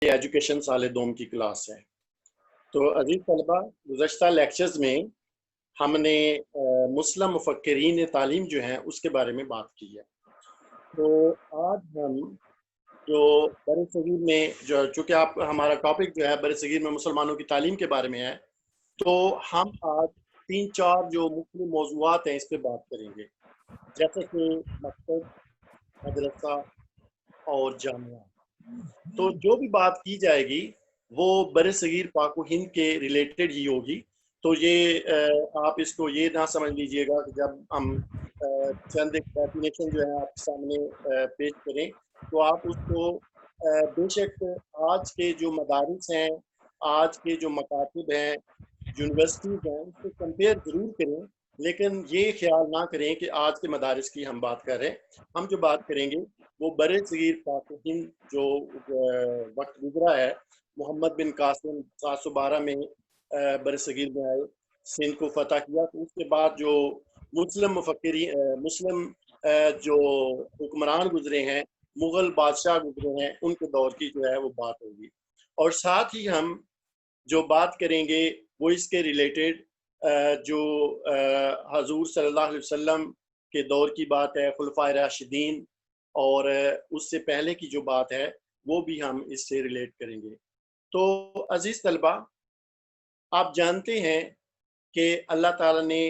یہ ایجوکیشن سال دوم کی کلاس ہے۔ تو عزیز طلبہ، گزشتہ لیکچرز میں ہم نے مسلم مفکرین تعلیم جو ہیں اس کے بارے میں بات کی ہے۔ تو آج ہم جو برصغیر میں چونکہ ہمارا ٹاپک جو ہے برصغیر میں مسلمانوں کی تعلیم کے بارے میں ہے، تو ہم آج 3-4 جو مختلف موضوعات ہیں اس پہ بات کریں گے، جیسے کہ مکتب، مدرسہ اور جامعہ۔ تو جو بھی بات کی جائے گی وہ برصغیر پاک و ہند کے ریلیٹڈ ہی ہوگی۔ تو یہ آپ اس کو یہ نہ سمجھ لیجئے گا کہ جب ہم چند ایک ڈیفینیشن جو ہے آپ کے سامنے پیش کریں تو آپ اس کو بے شک آج کے جو مدارس ہیں، آج کے جو مکاتب ہیں، یونیورسٹیز ہیں، اس سے کمپیئر ضرور کریں، لیکن یہ خیال نہ کریں کہ آج کے مدارس کی ہم بات کر رہے ہیں۔ ہم جو بات کریں گے وہ برصغیر پاک و ہند جو وقت گزرا ہے، محمد بن قاسم 712 میں برصغیر میں آئے، سندھ کو فتح کیا، تو اس کے بعد جو مسلم جو حکمران گزرے ہیں، مغل بادشاہ گزرے ہیں، ان کے دور کی جو ہے وہ بات ہوگی۔ اور ساتھ ہی ہم جو بات کریں گے وہ اس کے ریلیٹڈ جو حضور صلی اللہ علیہ وسلم کے دور کی بات ہے، خلفائے راشدین، اور اس سے پہلے کی جو بات ہے وہ بھی ہم اس سے ریلیٹ کریں گے۔ تو عزیز طلبہ، آپ جانتے ہیں کہ اللہ تعالیٰ نے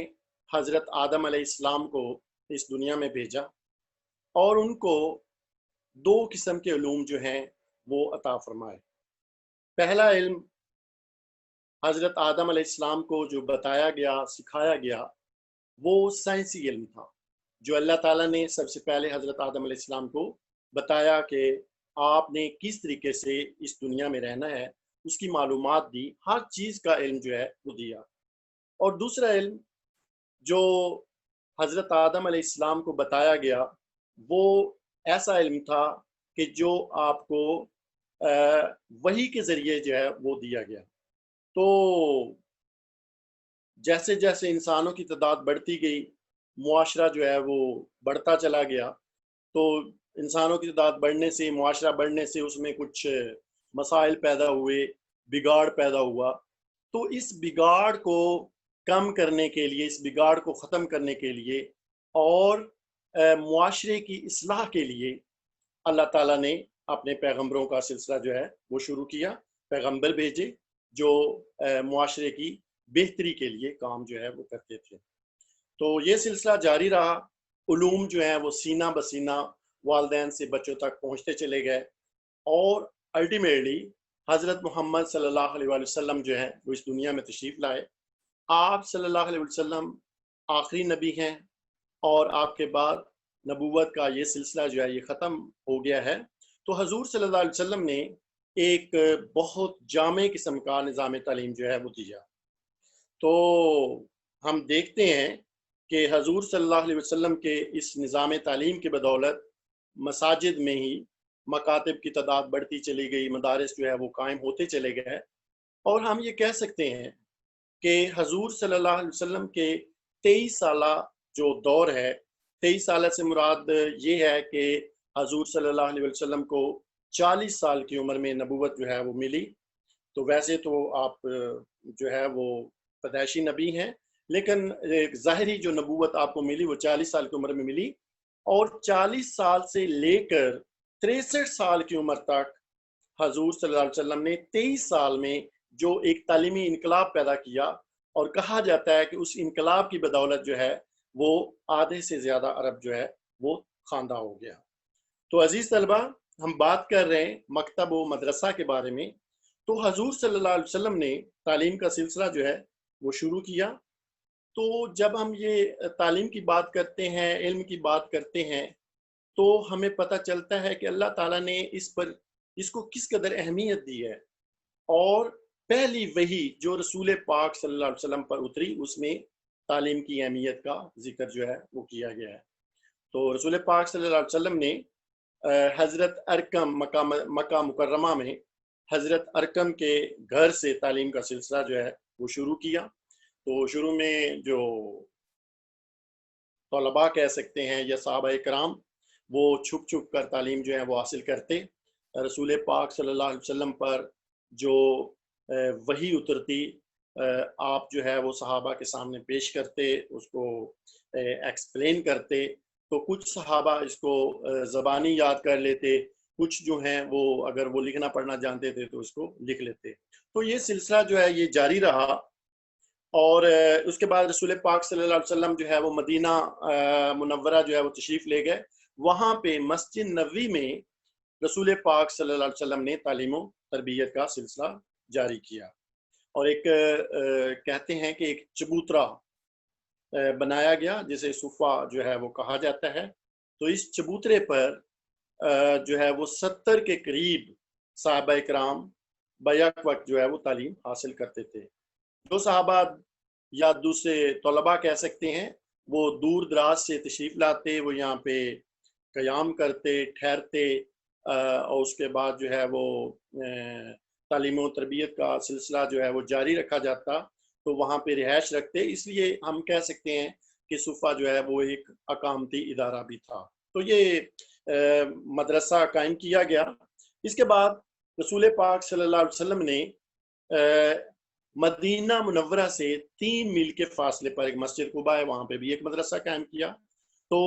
حضرت آدم علیہ السلام کو اس دنیا میں بھیجا اور ان کو 2 قسم کے علوم جو ہیں وہ عطا فرمائے۔ پہلا علم حضرت آدم علیہ السلام کو جو بتایا گیا، سکھایا گیا، وہ سائنسی علم تھا، جو اللہ تعالیٰ نے سب سے پہلے حضرت آدم علیہ السلام کو بتایا کہ آپ نے کس طریقے سے اس دنیا میں رہنا ہے، اس کی معلومات دی، ہر چیز کا علم جو ہے وہ دیا۔ اور دوسرا علم جو حضرت آدم علیہ السلام کو بتایا گیا وہ ایسا علم تھا کہ جو آپ کو وحی کے ذریعے جو ہے وہ دیا گیا۔ تو جیسے جیسے انسانوں کی تعداد بڑھتی گئی، معاشرہ جو ہے وہ بڑھتا چلا گیا، تو انسانوں کی تعداد بڑھنے سے، معاشرہ بڑھنے سے اس میں کچھ مسائل پیدا ہوئے، بگاڑ پیدا ہوا۔ تو اس بگاڑ کو کم کرنے کے لیے، اس بگاڑ کو ختم کرنے کے لیے اور معاشرے کی اصلاح کے لیے اللہ تعالیٰ نے اپنے پیغمبروں کا سلسلہ جو ہے وہ شروع کیا، پیغمبر بھیجے جو معاشرے کی بہتری کے لیے کام جو ہے وہ کرتے تھے۔ تو یہ سلسلہ جاری رہا، علوم جو ہیں وہ سینہ بسینہ والدین سے بچوں تک پہنچتے چلے گئے، اور الٹیمیٹلی حضرت محمد صلی اللہ علیہ وسلم جو ہے وہ اس دنیا میں تشریف لائے۔ آپ صلی اللہ علیہ وسلم آخری نبی ہیں، اور آپ کے بعد نبوت کا یہ سلسلہ جو ہے یہ ختم ہو گیا ہے۔ تو حضور صلی اللہ علیہ وسلم نے ایک بہت جامع قسم کا نظام تعلیم جو ہے وہ دیا۔ تو ہم دیکھتے ہیں کہ حضور صلی اللہ علیہ وسلم کے اس نظام تعلیم کے بدولت مساجد میں ہی مکاتب کی تعداد بڑھتی چلی گئی، مدارس جو ہے وہ قائم ہوتے چلے گئے، اور ہم یہ کہہ سکتے ہیں کہ حضور صلی اللہ علیہ وسلم کے 23 سالہ جو دور ہے، 23 سالہ سے مراد یہ ہے کہ حضور صلی اللہ علیہ وسلم کو 40 سال کی عمر میں نبوت جو ہے وہ ملی۔ تو ویسے تو آپ جو ہے وہ پیدائشی نبی ہیں، لیکن ظاہری جو نبوت آپ کو ملی وہ 40 سال کی عمر میں ملی، اور 40 سال سے لے کر 63 سال کی عمر تک حضور صلی اللہ علیہ وسلم نے 23 سال میں جو ایک تعلیمی انقلاب پیدا کیا، اور کہا جاتا ہے کہ اس انقلاب کی بدولت جو ہے وہ آدھے سے زیادہ عرب جو ہے وہ خواندہ ہو گیا۔ تو عزیز طلبہ، ہم بات کر رہے ہیں مکتب و مدرسہ کے بارے میں۔ تو حضور صلی اللہ علیہ وسلم نے تعلیم کا سلسلہ جو ہے وہ شروع کیا۔ تو جب ہم یہ تعلیم کی بات کرتے ہیں، علم کی بات کرتے ہیں، تو ہمیں پتہ چلتا ہے کہ اللہ تعالیٰ نے اس کو کس قدر اہمیت دی ہے، اور پہلی وحی جو رسول پاک صلی اللہ علیہ وسلم پر اتری اس میں تعلیم کی اہمیت کا ذکر جو ہے وہ کیا گیا ہے۔ تو رسول پاک صلی اللہ علیہ وسلم نے حضرت ارقم مکہ مکرمہ میں حضرت ارقم کے گھر سے تعلیم کا سلسلہ جو ہے وہ شروع کیا۔ تو شروع میں جو طلباء کہہ سکتے ہیں یا صحابہ کرام، وہ چھپ چھپ کر تعلیم جو ہے وہ حاصل کرتے، رسول پاک صلی اللہ علیہ وسلم پر جو وحی اترتی آپ جو ہے وہ صحابہ کے سامنے پیش کرتے، اس کو ایکسپلین کرتے، تو کچھ صحابہ اس کو زبانی یاد کر لیتے، کچھ جو ہیں وہ اگر وہ لکھنا پڑھنا جانتے تھے تو اس کو لکھ لیتے۔ تو یہ سلسلہ جو ہے یہ جاری رہا، اور اس کے بعد رسول پاک صلی اللہ علیہ وسلم جو ہے وہ مدینہ منورہ جو ہے وہ تشریف لے گئے۔ وہاں پہ مسجد نبوی میں رسول پاک صلی اللہ علیہ وسلم نے تعلیم و تربیت کا سلسلہ جاری کیا، اور ایک کہتے ہیں کہ ایک چبوترا بنایا گیا جسے صفا جو ہے وہ کہا جاتا ہے۔ تو اس چبوترے پر جو ہے وہ 70 کے قریب صحابہ کرام بیک وقت جو ہے وہ تعلیم حاصل کرتے تھے۔ جو صحابہ یا دوسرے طلباء کہہ سکتے ہیں وہ دور دراز سے تشریف لاتے، وہ یہاں پہ قیام کرتے، ٹھہرتے، اور اس کے بعد جو ہے وہ تعلیم و تربیت کا سلسلہ جو ہے وہ جاری رکھا جاتا، تو وہاں پہ رہائش رکھتے۔ اس لیے ہم کہہ سکتے ہیں کہ صفا جو ہے وہ ایک اقامتی ادارہ بھی تھا۔ تو یہ مدرسہ قائم کیا گیا۔ اس کے بعد رسول پاک صلی اللہ علیہ وسلم نے مدینہ منورہ سے 3 میل کے فاصلے پر ایک مسجد قباء ہے، وہاں پہ بھی ایک مدرسہ قائم کیا۔ تو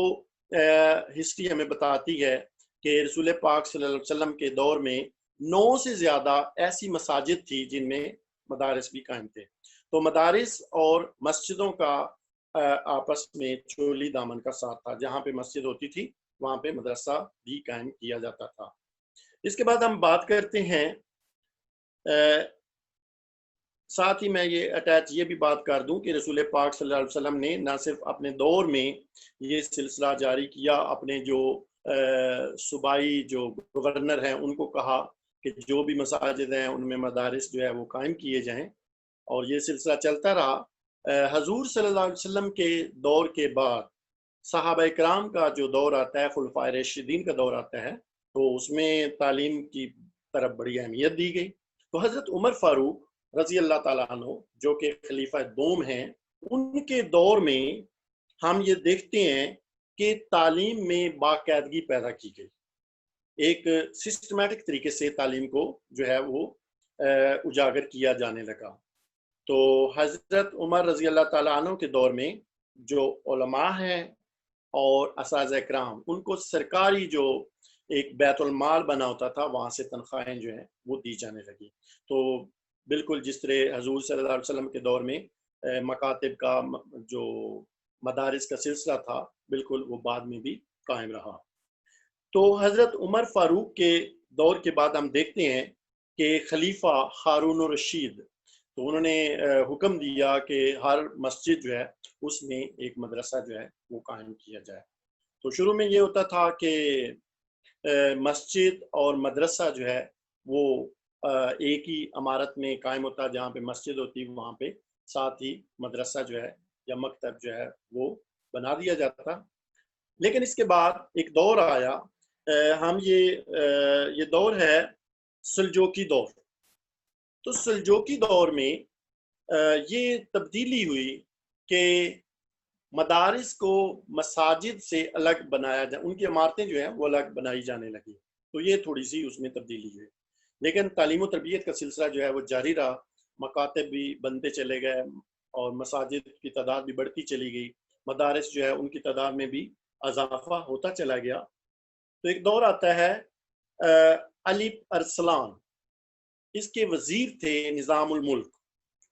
ہسٹری ہمیں بتاتی ہے کہ رسول پاک صلی اللہ علیہ وسلم کے دور میں 9 سے زیادہ ایسی مساجد تھی جن میں مدارس بھی قائم تھے۔ تو مدارس اور مسجدوں کا آپس میں چولی دامن کا ساتھ تھا، جہاں پہ مسجد ہوتی تھی وہاں پہ مدرسہ بھی قائم کیا جاتا تھا۔ اس کے بعد ہم بات کرتے ہیں، ساتھ ہی میں یہ اٹیچ یہ بھی بات کر دوں کہ رسول پاک صلی اللہ علیہ وسلم نے نہ صرف اپنے دور میں یہ سلسلہ جاری کیا، اپنے جو صوبائی جو گورنر ہیں ان کو کہا کہ جو بھی مساجد ہیں ان میں مدارس جو ہے وہ قائم کیے جائیں، اور یہ سلسلہ چلتا رہا۔ حضور صلی اللہ علیہ وسلم کے دور کے بعد صحابہ کرام کا جو دور آتا ہے، خلفائے راشدین کا دور آتا ہے، تو اس میں تعلیم کی طرف بڑی اہمیت دی گئی۔ تو حضرت عمر فاروق رضی اللہ تعالیٰ عنہ جو کہ خلیفہ دوم ہیں، ان کے دور میں ہم یہ دیکھتے ہیں کہ تعلیم میں باقاعدگی پیدا کی گئی، ایک سسٹمیٹک طریقے سے تعلیم کو جو ہے وہ اجاگر کیا جانے لگا۔ تو حضرت عمر رضی اللہ تعالیٰ عنہ کے دور میں جو علماء ہیں اور اساتذہ کرام، ان کو سرکاری جو ایک بیت المال بنا ہوتا تھا وہاں سے تنخواہیں جو ہیں وہ دی جانے لگی۔ تو بالکل جس طرح حضور صلی اللہ علیہ وسلم کے دور میں مکاتب کا جو مدارس کا سلسلہ تھا، بالکل وہ بعد میں بھی قائم رہا۔ تو حضرت عمر فاروق کے دور کے بعد ہم دیکھتے ہیں کہ خلیفہ ہارون الرشید، تو انہوں نے حکم دیا کہ ہر مسجد جو ہے اس میں ایک مدرسہ جو ہے وہ قائم کیا جائے۔ تو شروع میں یہ ہوتا تھا کہ مسجد اور مدرسہ جو ہے وہ ایک ہی عمارت میں قائم ہوتا، جہاں پہ مسجد ہوتی وہاں پہ ساتھ ہی مدرسہ جو ہے یا مکتب جو ہے وہ بنا دیا جاتا۔ لیکن اس کے بعد ایک دور آیا، ہم یہ دور ہے سلجوکی دور۔ تو سلجوکی دور میں یہ تبدیلی ہوئی کہ مدارس کو مساجد سے الگ بنایا جائے، ان کی عمارتیں جو ہیں وہ الگ بنائی جانے لگی، تو یہ تھوڑی سی اس میں تبدیلی ہوئی۔ لیکن تعلیم و تربیت کا سلسلہ جو ہے وہ جاری رہا، مکاتب بھی بنتے چلے گئے اور مساجد کی تعداد بھی بڑھتی چلی گئی، مدارس جو ہے ان کی تعداد میں بھی اضافہ ہوتا چلا گیا۔ تو ایک دور آتا ہے علی ارسلان، اس کے وزیر تھے نظام الملک،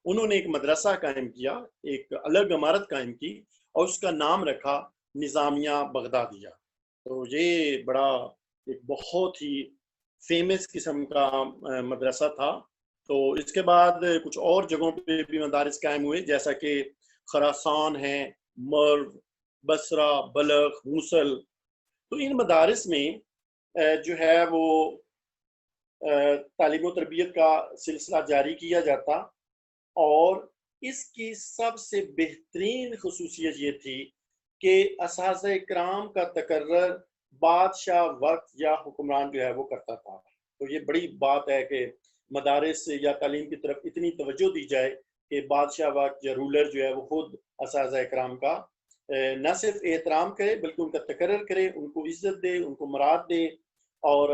انہوں نے ایک مدرسہ قائم کیا، ایک الگ عمارت قائم کی اور اس کا نام رکھا نظامیہ بغدادیہ۔ تو یہ بڑا ایک بہت ہی فیمس قسم کا مدرسہ تھا۔ تو اس کے بعد کچھ اور جگہوں پہ بھی مدارس قائم ہوئے، جیسا کہ خراسان ہے، مرو، بصرہ، بلخ، موصل۔ تو ان مدارس میں جو ہے وہ تعلیم و تربیت کا سلسلہ جاری کیا جاتا، اور اس کی سب سے بہترین خصوصیت یہ تھی کہ اساتذہ کرام کا تقرر بادشاہ وقت یا حکمران جو ہے وہ کرتا تھا۔ تو یہ بڑی بات ہے کہ مدارس یا تعلیم کی طرف اتنی توجہ دی جائے کہ بادشاہ وقت یا رولر جو ہے وہ خود اساتذہ کرام کا نہ صرف احترام کرے بلکہ ان کا تقرر کرے، ان کو عزت دے، ان کو مراد دے، اور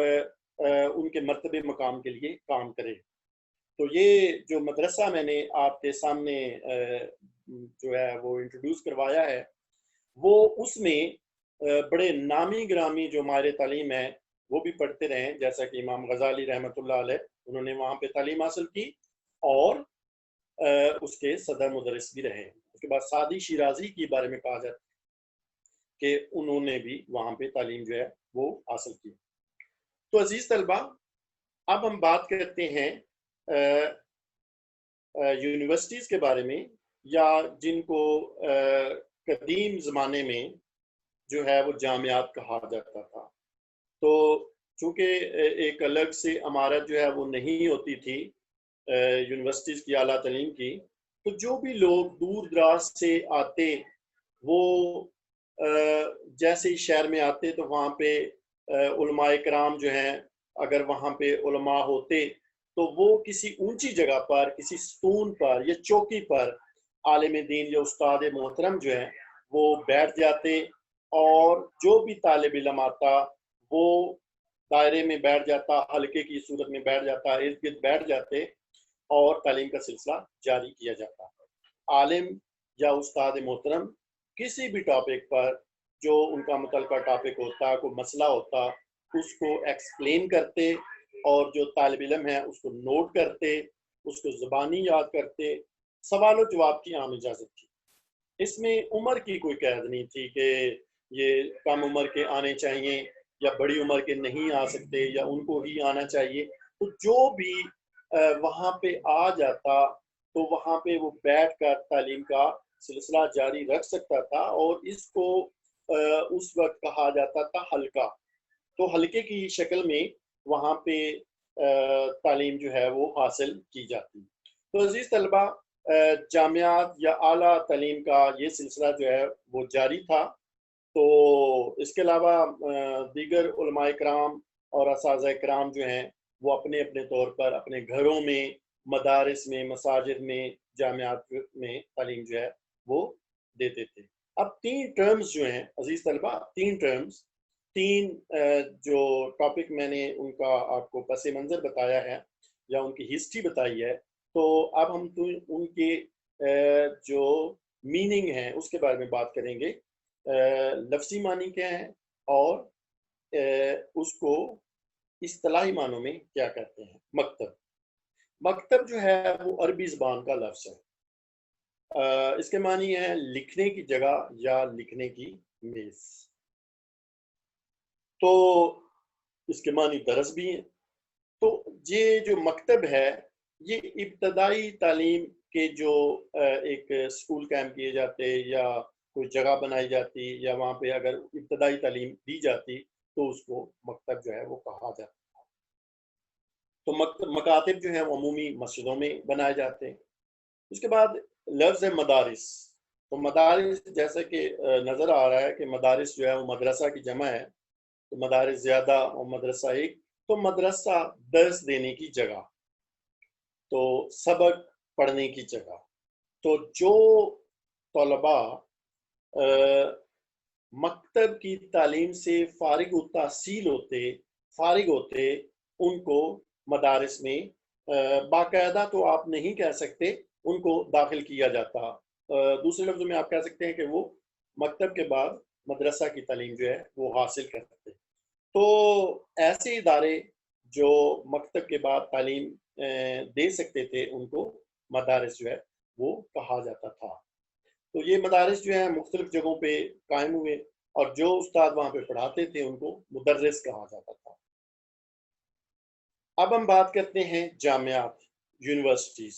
ان کے مرتبے مقام کے لیے کام کرے۔ تو یہ جو مدرسہ میں نے آپ کے سامنے جو ہے وہ انٹروڈیوس کروایا ہے، وہ اس میں بڑے نامی گرامی جو ماہر تعلیم ہیں وہ بھی پڑھتے رہے، جیسا کہ امام غزالی رحمۃ اللہ علیہ، انہوں نے وہاں پہ تعلیم حاصل کی اور اس کے صدر مدرس بھی رہے۔ اس کے بعد سعدی شیرازی کے بارے میں کہا جاتا ہے کہ انہوں نے بھی وہاں پہ تعلیم جو ہے وہ حاصل کی۔ تو عزیز طلبہ، اب ہم بات کرتے ہیں یونیورسٹیز کے بارے میں، یا جن کو قدیم زمانے میں جو ہے وہ جامعات کہا جاتا تھا۔ تو چونکہ ایک الگ سے عمارت جو ہے وہ نہیں ہوتی تھی یونیورسٹیز کی اعلیٰ تعلیم کی، تو جو بھی لوگ دور دراز سے آتے وہ جیسے ہی شہر میں آتے تو وہاں پہ علماء کرام جو ہیں، اگر وہاں پہ علماء ہوتے تو وہ کسی اونچی جگہ پر، کسی ستون پر یا چوکی پر عالم دین یا استاد محترم جو ہیں وہ بیٹھ جاتے، اور جو بھی طالب علم آتا وہ دائرے میں بیٹھ جاتا، حلقے کی صورت میں بیٹھ جاتا، ارد گرد بیٹھ جاتے اور تعلیم کا سلسلہ جاری کیا جاتا۔ عالم یا استاد محترم کسی بھی ٹاپک پر جو ان کا متعلقہ ٹاپک ہوتا، کوئی مسئلہ ہوتا، اس کو ایکسپلین کرتے، اور جو طالب علم ہے اس کو نوٹ کرتے، اس کو زبانی یاد کرتے۔ سوال و جواب کی عام اجازت تھی، اس میں عمر کی کوئی قید نہیں تھی کہ یہ کم عمر کے آنے چاہیے یا بڑی عمر کے نہیں آ سکتے یا ان کو ہی آنا چاہیے۔ تو جو بھی وہاں پہ آ جاتا تو وہاں پہ وہ بیٹھ کر تعلیم کا سلسلہ جاری رکھ سکتا تھا، اور اس کو اس وقت کہا جاتا تھا حلقہ۔ تو حلقے کی شکل میں وہاں پہ تعلیم جو ہے وہ حاصل کی جاتی۔ تو عزیز طلبہ، جامعات یا اعلیٰ تعلیم کا یہ سلسلہ جو ہے وہ جاری تھا۔ تو اس کے علاوہ دیگر علماء کرام اور اساتذہ کرام جو ہیں وہ اپنے اپنے طور پر اپنے گھروں میں، مدارس میں، مساجد میں، جامعات میں تعلیم جو ہے وہ دیتے تھے۔ اب 3 ٹرمز جو ہیں عزیز طلبہ، 3 ٹرمز، 3 جو ٹاپک میں نے ان کا آپ کو پس منظر بتایا ہے یا ان کی ہسٹری بتائی ہے، تو اب ہم ان کے جو میننگ ہیں اس کے بارے میں بات کریں گے۔ لفظی معنی کیا ہے اور اس کو اصطلاحی معنوں میں کیا کہتے ہیں۔ مکتب، مکتب جو ہے وہ عربی زبان کا لفظ ہے۔ اس کے معنی ہے لکھنے کی جگہ یا لکھنے کی میز۔ تو اس کے معنی درس بھی ہیں۔ تو یہ جو مکتب ہے یہ ابتدائی تعلیم کے جو ایک اسکول قائم کیے جاتے یا کوئی جگہ بنائی جاتی یا وہاں پہ اگر ابتدائی تعلیم دی جاتی تو اس کو مکتب جو ہے وہ کہا جاتا ہے۔ تو مکاتب جو ہیں وہ عمومی مسجدوں میں بنائے جاتے ہیں۔ اس کے بعد لفظ ہے مدارس۔ تو مدارس جیسا کہ نظر آ رہا ہے کہ مدارس جو ہے وہ مدرسہ کی جمع ہے، تو مدارس زیادہ اور مدرسہ ایک۔ تو مدرسہ درس دینے کی جگہ، تو سبق پڑھنے کی جگہ۔ تو جو طلباء مکتب کی تعلیم سے فارغ التحصیل ہوتے ان کو مدارس میں باقاعدہ تو آپ نہیں کہہ سکتے ان کو داخل کیا جاتا، دوسرے لفظوں میں آپ کہہ سکتے ہیں کہ وہ مکتب کے بعد مدرسہ کی تعلیم جو ہے وہ حاصل کرتے۔ تو ایسے ادارے جو مکتب کے بعد تعلیم دے سکتے تھے ان کو مدارس جو ہے وہ کہا جاتا تھا۔ تو یہ مدارس جو ہیں مختلف جگہوں پہ قائم ہوئے، اور جو استاد وہاں پہ پڑھاتے تھے ان کو مدرس کہا جاتا تھا۔ اب ہم بات کرتے ہیں جامعات، یونیورسٹیز۔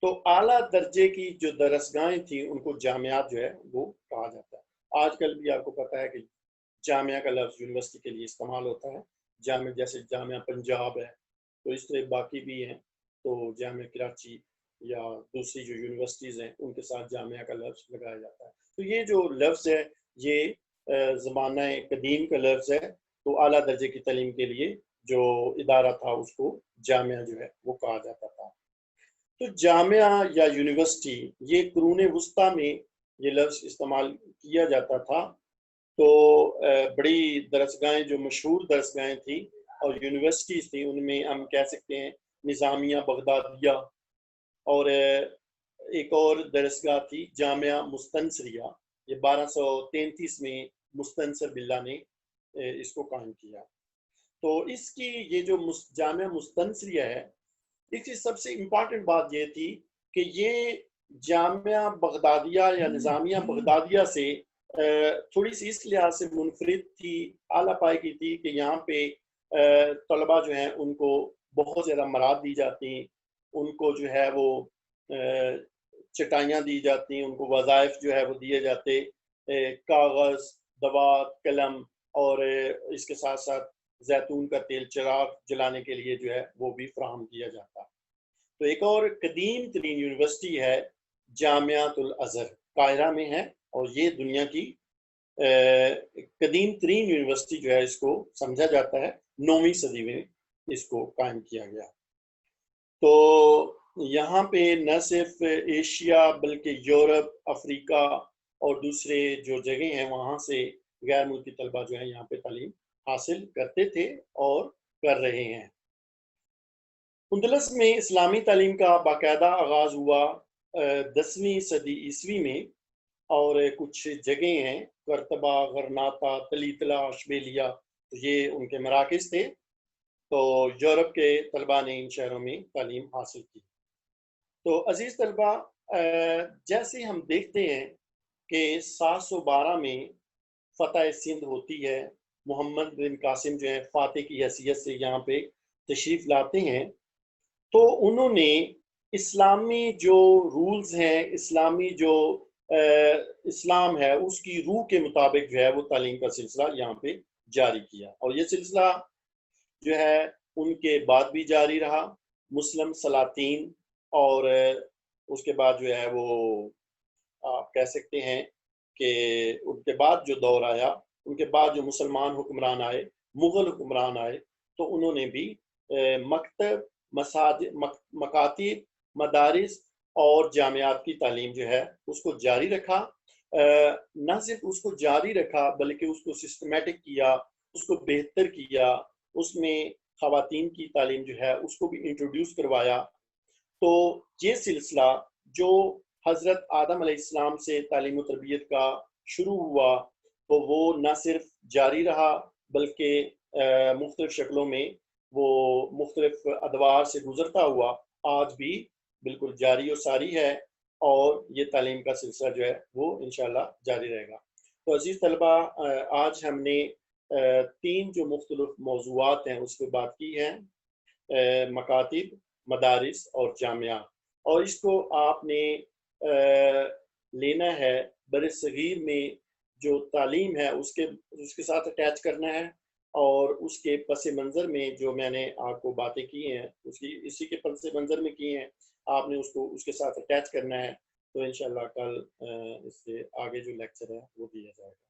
تو اعلیٰ درجے کی جو درسگاہیں تھیں ان کو جامعات جو ہے وہ کہا جاتا ہے۔ آج کل بھی آپ کو پتہ ہے کہ جامعہ کا لفظ یونیورسٹی کے لیے استعمال ہوتا ہے۔ جامعہ جیسے جامعہ پنجاب ہے، تو اس طرح باقی بھی ہیں، تو جامعہ کراچی یا دوسری جو یونیورسٹیز ہیں ان کے ساتھ جامعہ کا لفظ لگایا جاتا ہے۔ تو یہ جو لفظ ہے یہ زمانہ قدیم کا لفظ ہے۔ تو اعلیٰ درجے کی تعلیم کے لیے جو ادارہ تھا اس کو جامعہ جو ہے وہ کہا جاتا تھا۔ تو جامعہ یا یونیورسٹی یہ قرون وسطیٰ میں یہ لفظ استعمال کیا جاتا تھا۔ تو بڑی درسگاہیں جو مشہور درسگاہیں تھیں اور یونیورسٹیز تھیں، ان میں ہم کہہ سکتے ہیں نظامیہ بغدادیہ، اور ایک اور درسگاہ تھی جامعہ مستنصریہ، یہ 1233 میں مستنصر باللہ نے اس کو قائم کیا۔ تو اس کی یہ جو جامعہ مستنصریہ ہے، اس کی سب سے امپورٹنٹ بات یہ تھی کہ یہ جامعہ بغدادیہ یا نظامیہ بغدادیہ سے تھوڑی سی اس لحاظ سے منفرد تھی، اعلیٰ پائے کی تھی کہ یہاں پہ طلباء جو ہیں ان کو بہت زیادہ مراد دی جاتی، ان کو جو ہے وہ چٹائیاں دی جاتی، ان کو وظائف جو ہے وہ دیے جاتے، کاغذ، دوات، قلم، اور اس کے ساتھ ساتھ زیتون کا تیل چراغ جلانے کے لیے جو ہے وہ بھی فراہم کیا جاتا۔ تو ایک اور قدیم ترین یونیورسٹی ہے جامعۃ الازہر، قاہرہ میں ہے، اور یہ دنیا کی قدیم ترین یونیورسٹی جو ہے اس کو سمجھا جاتا ہے 9ویں صدی میں اس کو قائم کیا گیا۔ تو یہاں پہ نہ صرف ایشیا بلکہ یورپ، افریقہ اور دوسرے جو جگہیں ہیں وہاں سے غیر ملکی طلباء جو ہیں یہاں پہ تعلیم حاصل کرتے تھے اور کر رہے ہیں۔ اندلس میں اسلامی تعلیم کا باقاعدہ آغاز ہوا 10ویں صدی عیسوی میں، اور کچھ جگہیں ہیں قرطبہ، غرناطہ، تلیطلہ، اشبیلیہ، یہ ان کے مراکز تھے۔ تو یورپ کے طلباء نے ان شہروں میں تعلیم حاصل کی۔ تو عزیز طلباء، جیسے ہم دیکھتے ہیں کہ 712 میں فتح سندھ ہوتی ہے، محمد بن قاسم جو ہے فاتح کی حیثیت سے یہاں پہ تشریف لاتے ہیں، تو انہوں نے اسلامی جو رولز ہیں، اسلامی جو اسلام ہے اس کی روح کے مطابق جو ہے وہ تعلیم کا سلسلہ یہاں پہ جاری کیا، اور یہ سلسلہ جو ہے ان کے بعد بھی جاری رہا۔ مسلم سلاطین، اور اس کے بعد جو ہے وہ آپ کہہ سکتے ہیں کہ ان کے بعد جو دور آیا، ان کے بعد جو مسلمان حکمران آئے، مغل حکمران آئے، تو انہوں نے بھی مکتب، مساجد، مکاتب، مدارس اور جامعات کی تعلیم جو ہے اس کو جاری رکھا۔ نہ صرف اس کو جاری رکھا بلکہ اس کو سسٹمیٹک کیا، اس کو بہتر کیا، اس میں خواتین کی تعلیم جو ہے اس کو بھی انٹروڈیوس کروایا۔ تو یہ سلسلہ جو حضرت آدم علیہ السلام سے تعلیم و تربیت کا شروع ہوا، تو وہ نہ صرف جاری رہا بلکہ مختلف شکلوں میں وہ مختلف ادوار سے گزرتا ہوا آج بھی بالکل جاری و ساری ہے، اور یہ تعلیم کا سلسلہ جو ہے وہ انشاءاللہ جاری رہے گا۔ تو عزیز طلباء، آج ہم نے 3 جو مختلف موضوعات ہیں اس پہ بات کی ہے، مکاتب، مدارس اور جامعہ، اور اس کو آپ نے لینا ہے برصغیر میں جو تعلیم ہے اس کے ساتھ اٹیچ کرنا ہے، اور اس کے پس منظر میں جو میں نے آپ کو باتیں کی ہیں اسی کے پس منظر میں کی ہیں، آپ نے اس کو اس کے ساتھ اٹیچ کرنا ہے۔ تو انشاءاللہ کل اس سے آگے جو لیکچر ہے وہ دیا جائے گا۔